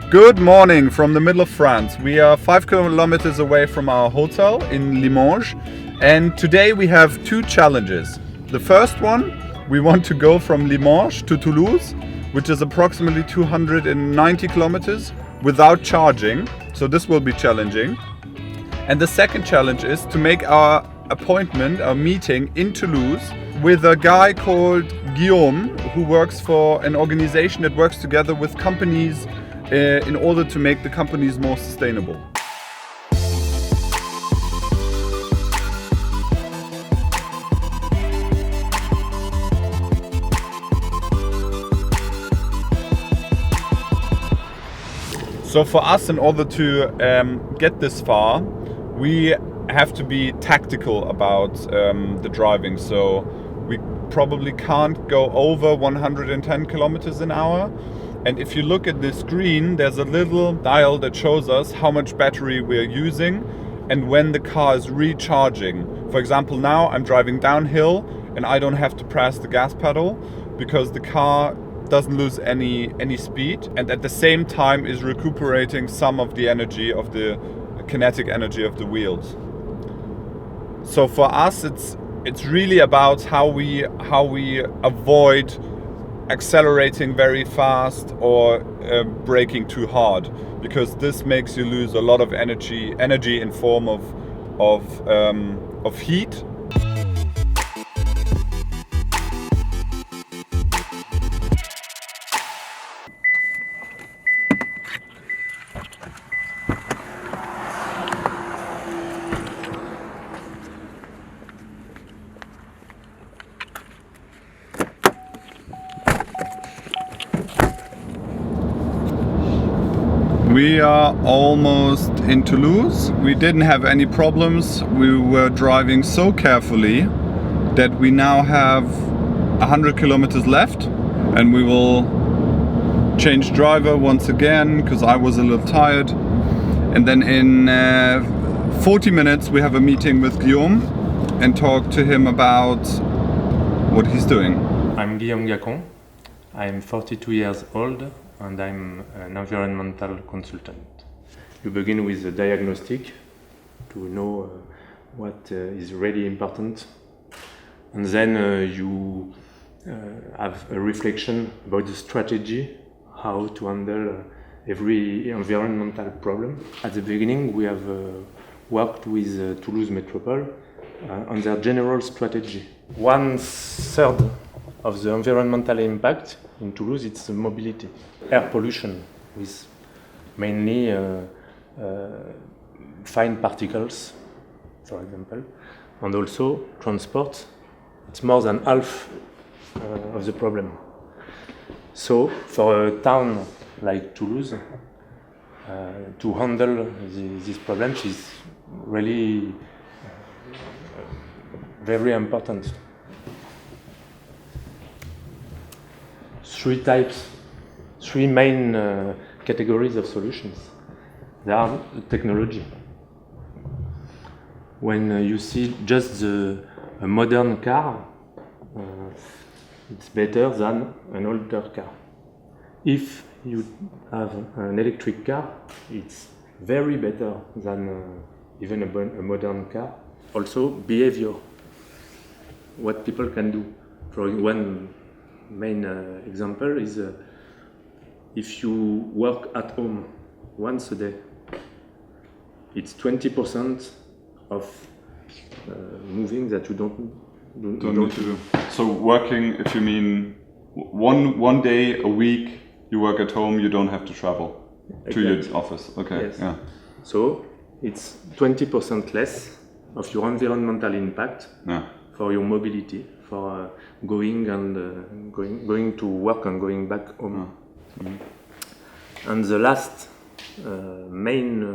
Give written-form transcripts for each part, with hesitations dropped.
Good morning from the middle of France. We are 5 kilometers away from our hotel in Limoges, and today we have two challenges. The first one, we want to go from Limoges to Toulouse, which is approximately 290 kilometers without charging, so this will be challenging. And the second challenge is to make our appointment, our meeting in Toulouse with a guy called Guillaume, who works for an organization that works together with companies in order to make the companies more sustainable. So for us, in order to get this far, we have to be tactical about the driving. So we probably can't go over 110 kilometers an hour. And if you look at the screen, there's a little dial that shows us how much battery we're using and when the car is recharging. For example, now I'm driving downhill and I don't have to press the gas pedal because the car doesn't lose any speed, and at the same time is recuperating some of the energy of the kinetic energy of the wheels. So for us, it's really about how we avoid accelerating very fast or braking too hard, because this makes you lose a lot of energy in form of heat. We are almost in Toulouse. We didn't have any problems. We were driving so carefully that we now have 100 kilometers left, and we will change driver once again because I was a little tired. And then in 40 minutes we have a meeting with Guillaume and talk to him about what he's doing. I'm Guillaume Gacon. I'm 42 years old and I'm an environmental consultant. You begin with a diagnostic to know what is really important, and then you have a reflection about the strategy, how to handle every environmental problem. At the beginning we have worked with Toulouse Metropole on their general strategy. 1/3 of the environmental impact in Toulouse, it's mobility. Air pollution with mainly fine particles, for example, and also transport. It's more than half of the problem. So for a town like Toulouse, to handle these problems is really very important. Three main categories of solutions. There are technology. When you see just a modern car, it's better than an older car. If you have an electric car, it's very better than even a modern car. Also, behavior. What people can do. For one main example is if you work at home once a day, it's 20% of moving that you don't need to do. So working, if you mean one day a week you work at home, you don't have to travel to your office. Okay. Yes. Yeah. So it's 20% less of your environmental impact for your mobility, for going to work and going back home. And the last main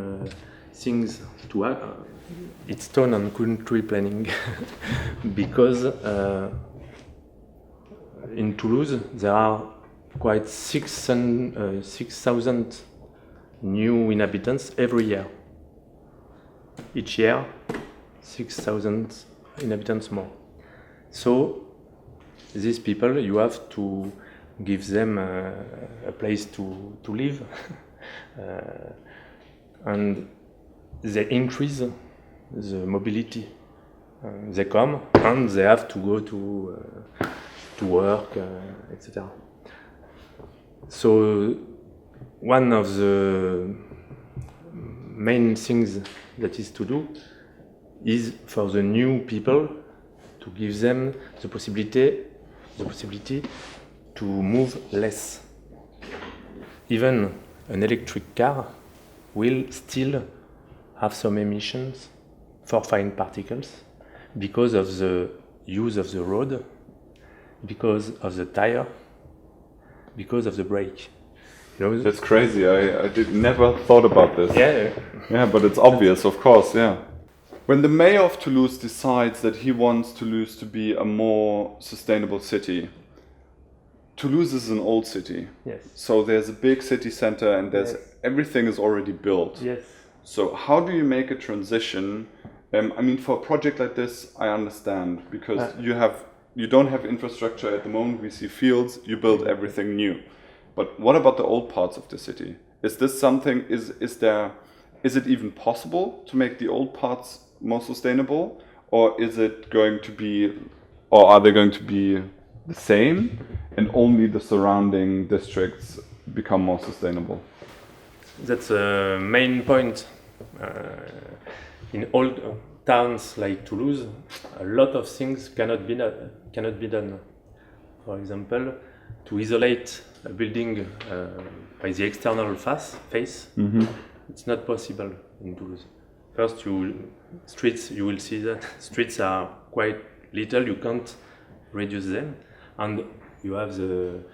things to add, it's town and country planning, because in Toulouse there are quite 6,000 new inhabitants every year. Each year, 6,000 inhabitants more. So these people, you have to give them a place to live, and they increase the mobility. They come and they have to go to work, etc. So one of the main things that is to do is for the new people to give them the possibility to move less. Even an electric car will still have some emissions for fine particles because of the use of the road, because of the tire, because of the brake. You know, That's crazy. I never thought about this. Yeah, but it's obvious, of course, yeah. When the mayor of Toulouse decides that he wants Toulouse to be a more sustainable city, Toulouse is an old city. Yes. So there's a big city center and everything is already built. Yes. So how do you make a transition? I mean, for a project like this, I understand because you don't have infrastructure at the moment. We see fields, you build everything new. But what about the old parts of the city? Is this something? Is it even possible to make the old parts more sustainable, or is it going to be, or are they going to be the same, and only the surrounding districts become more sustainable? That's a main point. In old towns like Toulouse, a lot of things cannot be done. For example, to isolate a building by the external face, it's not possible in Toulouse. First, you will see that streets are quite little, you can't reduce them, and you have the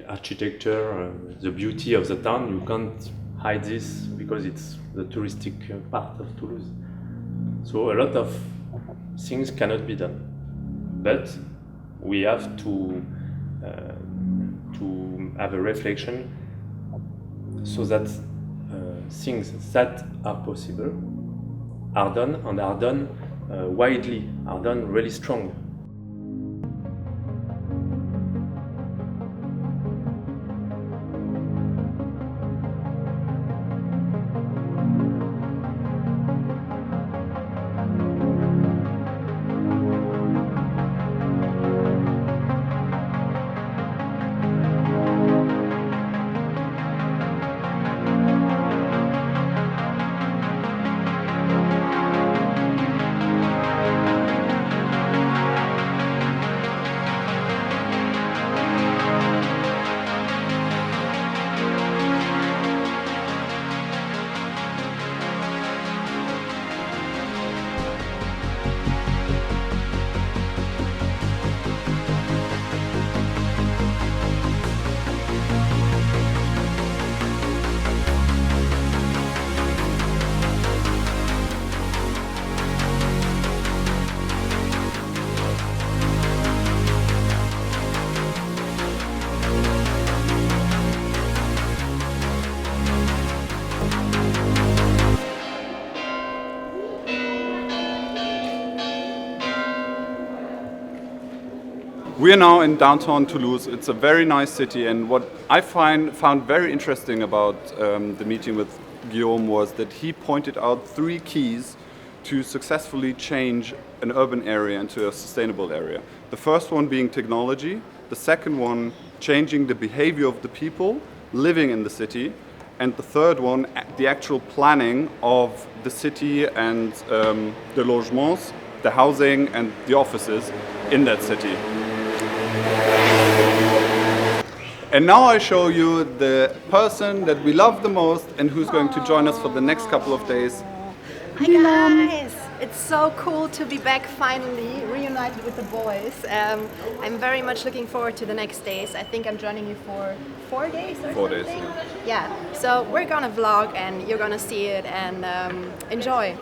architecture, the beauty of the town, you can't hide this because it's the touristic part of Toulouse. So a lot of things cannot be done, but we have to have a reflection so that things that are possible are done, and are done widely, are done really strong. We are now in downtown Toulouse. It's a very nice city, and what I found very interesting about the meeting with Guillaume was that he pointed out 3 keys to successfully change an urban area into a sustainable area. The first one being technology, the second one changing the behavior of the people living in the city, and the third one the actual planning of the city and the logements, the housing and the offices in that city. And now I show you the person that we love the most and who's going to join us for the next couple of days. Hi guys! It's so cool to be back finally, reunited with the boys. I'm very much looking forward to the next days. I think I'm joining you for 4 days or 4 something. days, Yeah, so we're gonna vlog and you're gonna see it and enjoy.